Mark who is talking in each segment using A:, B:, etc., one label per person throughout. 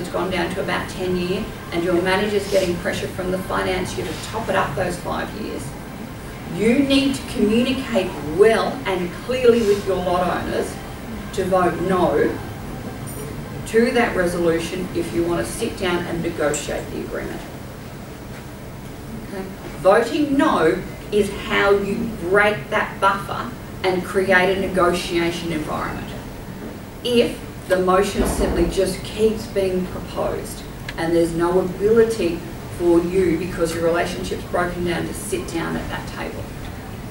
A: it's gone down to about 10 years, and your manager's getting pressure from the financier to top it up those 5 years, you need to communicate well and clearly with your lot owners to vote no to that resolution if you want to sit down and negotiate the agreement. Okay. Voting no is how you break that buffer and create a negotiation environment. If the motion simply just keeps being proposed and there's no ability for you, because your relationship's broken down, to sit down at that table.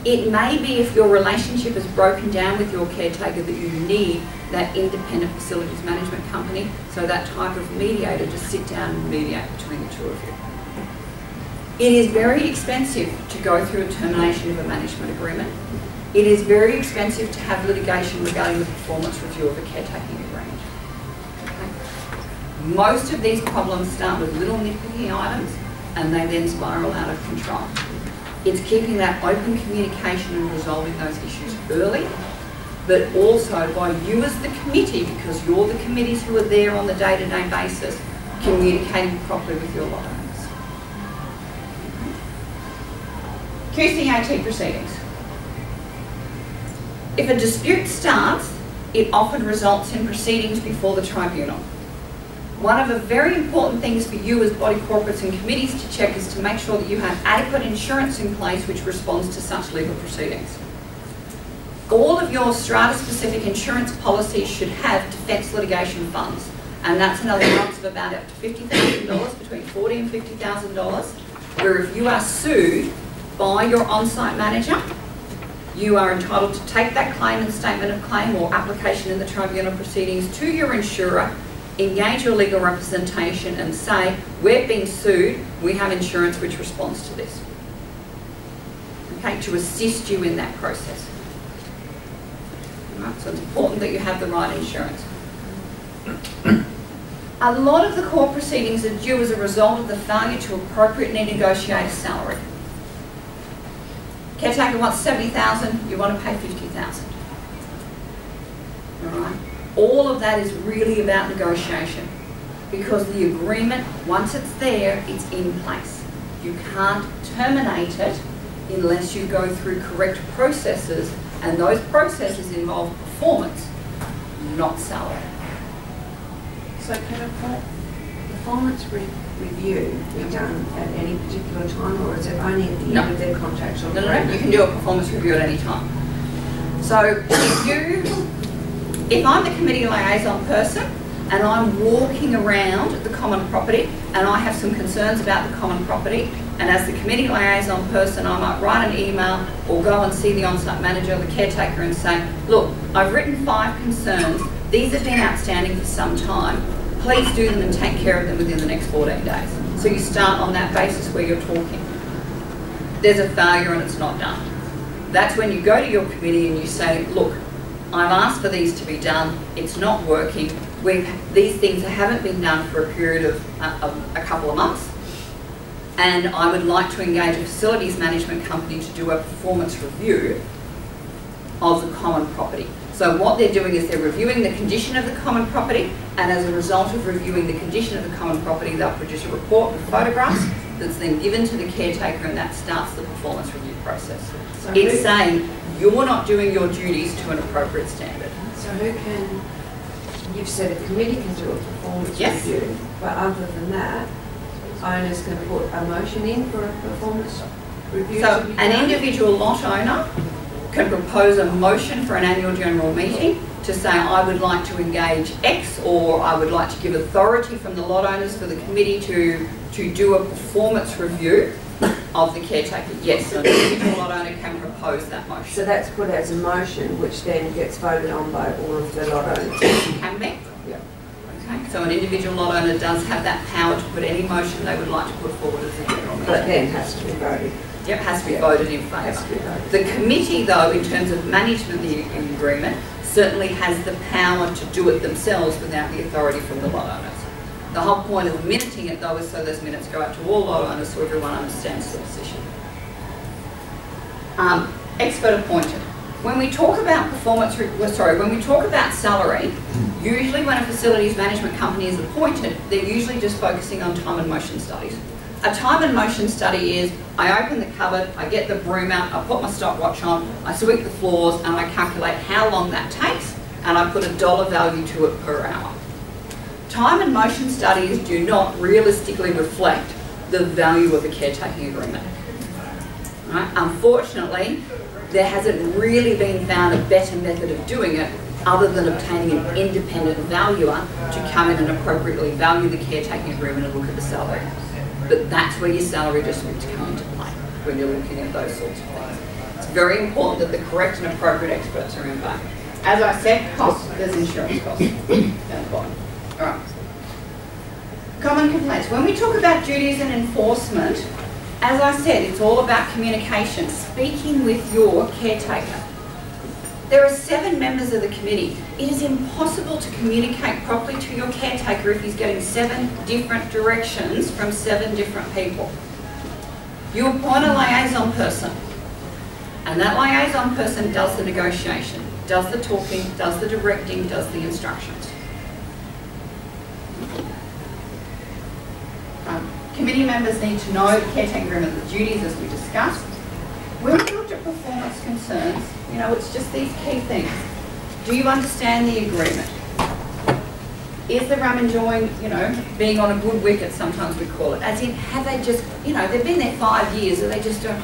A: It may be, if your relationship is broken down with your caretaker, that you need that independent facilities management company, so that type of mediator to sit down and mediate between the two of you. It is very expensive to go through a termination of a management agreement. It is very expensive to have litigation regarding the performance review of a caretaking agreement. Okay. Most of these problems start with little nitpicky items and they then spiral out of control. It's keeping that open communication and resolving those issues early, but also by you as the committee, because you're the committees who are there on the day-to-day basis, communicating properly with your lot owners. QCAT proceedings. If a dispute starts, it often results in proceedings before the tribunal. One of the very important things for you as body corporates and committees to check is to make sure that you have adequate insurance in place which responds to such legal proceedings. All of your strata-specific insurance policies should have defence litigation funds, and that's another amount of about up to $50,000, between $40,000 and $50,000, where if you are sued by your on-site manager, you are entitled to take that claim and statement of claim or application in the tribunal proceedings to your insurer, engage your legal representation and say, we're being sued, we have insurance which responds to this. Okay, to assist you in that process. Right, so it's important that you have the right insurance. A lot of the court proceedings are due as a result of the failure to appropriately negotiate a salary. Caretaker wants $70,000, you want to pay $50,000. All right. All of that is really about negotiation, because the agreement, once it's there, it's in place. You can't terminate it unless you go through correct processes, and those processes involve performance, not salary.
B: So can a performance review be done at any particular time, or is it only at the end of their contractual agreement?
A: No, you can do a performance review at any time. So if I'm the committee liaison person and I'm walking around the common property and I have some concerns about the common property, and as the committee liaison person I might write an email or go and see the on-site manager or the caretaker and say, look, I've written 5 concerns, these have been outstanding for some time, please do them and take care of them within the next 14 days. So you start on that basis where you're talking. There's a failure and it's not done. That's when you go to your committee and you say, look, I've asked for these to be done, it's not working, these things haven't been done for a period of a couple of months, and I would like to engage a facilities management company to do a performance review of the common property. So what they're doing is they're reviewing the condition of the common property, and as a result of reviewing the condition of the common property, they'll produce a report with photographs that's then given to the caretaker, and that starts the performance review process. So it's saying you're not doing your duties to an appropriate standard.
B: So who can, you've said a committee can do a performance review, but other than that, owners can put a motion in for a performance review?
A: So an individual lot owner can propose a motion for an annual general meeting to say, I would like to engage X, or I would like to give authority from the lot owners for the committee to do a performance review of the caretaker. Yes, so an individual lot owner can propose that motion.
B: So that's put as a motion, which then gets voted on by all of the lot owners?
A: Can be.
B: Yeah.
A: Okay, so an individual lot owner does have that power to put any motion they would like to put forward as a general meeting.
B: But then has to be voted.
A: Yep, has to be voted in favour. The committee, though, in terms of management of the agreement, certainly has the power to do it themselves without the authority from the lot owners. The whole point of minuting it, though, is so those minutes go out to all lot owners so everyone understands the position. Expert appointed. When we talk about when we talk about salary, usually when a facilities management company is appointed, they're usually just focusing on time and motion studies. A time and motion study is, I open the cupboard, I get the broom out, I put my stopwatch on, I sweep the floors, and I calculate how long that takes, and I put a dollar value to it per hour. Time and motion studies do not realistically reflect the value of a caretaking agreement. Right? Unfortunately, there hasn't really been found a better method of doing it other than obtaining an independent valuer to come in and appropriately value the caretaking agreement and look at the salary. But that's where your salary districts come into play when you're looking at those sorts of things. It's very important that the correct and appropriate experts are in play. As I said, costs, there's insurance costs down the bottom. All right. Common complaints. When we talk about duties and enforcement, as I said, it's all about communication, speaking with your caretaker. There are 7 members of the committee. It is impossible to communicate properly to your caretaker if he's getting 7 different directions from 7 different people. You appoint a liaison person, and that liaison person does the negotiation, does the talking, does the directing, does the instructions. Committee members need to know the caretaking agreement, the duties as we discussed. When we looked at performance concerns, you know, it's just these key things. Do you understand the agreement? Is the RUM enjoying, you know, being on a good wicket, sometimes we call it, as in, have they just, you know, they've been there 5 years, or they just don't,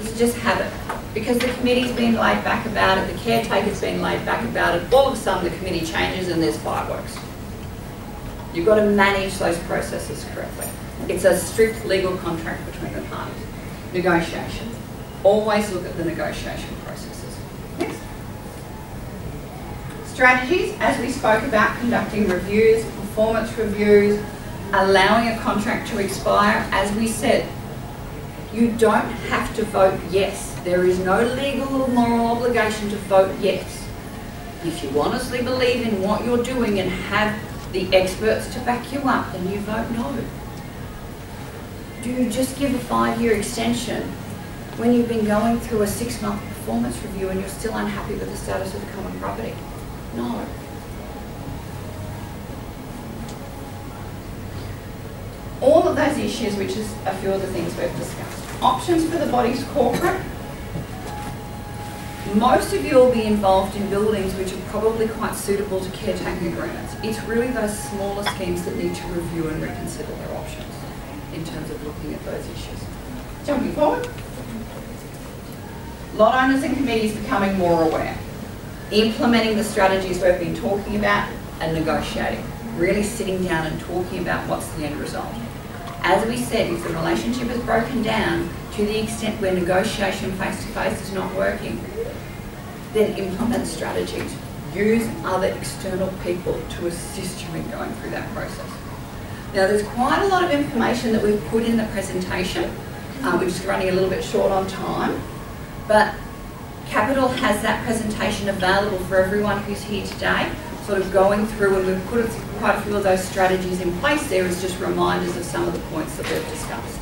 A: it's just habit. Because the committee's been laid back about it, the caretaker's been laid back about it, all of a sudden the committee changes and there's fireworks. You've got to manage those processes correctly. It's a strict legal contract between the parties. Negotiation. Always look at the negotiation processes. Next. Strategies, as we spoke about, conducting reviews, performance reviews, allowing a contract to expire. As we said, you don't have to vote yes. There is no legal or moral obligation to vote yes. If you honestly believe in what you're doing and have the experts to back you up, then you vote no. Do you just give a 5-year extension when you've been going through a 6-month performance review and you're still unhappy with the status of the common property? No. All of those issues, which is a few of the things we've discussed. Options for the body's corporate. Most of you will be involved in buildings which are probably quite suitable to caretaking agreements. It's really those smaller schemes that need to review and reconsider their options in terms of looking at those issues. Jumping forward. Lot owners and committees becoming more aware. Implementing the strategies we've been talking about and negotiating. Really sitting down and talking about what's the end result. As we said, if the relationship is broken down to the extent where negotiation face-to-face is not working, then implement strategies. Use other external people to assist you in going through that process. Now, there's quite a lot of information that we've put in the presentation. We're just running a little bit short on time, but Capital has that presentation available for everyone who's here today, sort of going through, and we've put quite a few of those strategies in place there as just reminders of some of the points that we've discussed.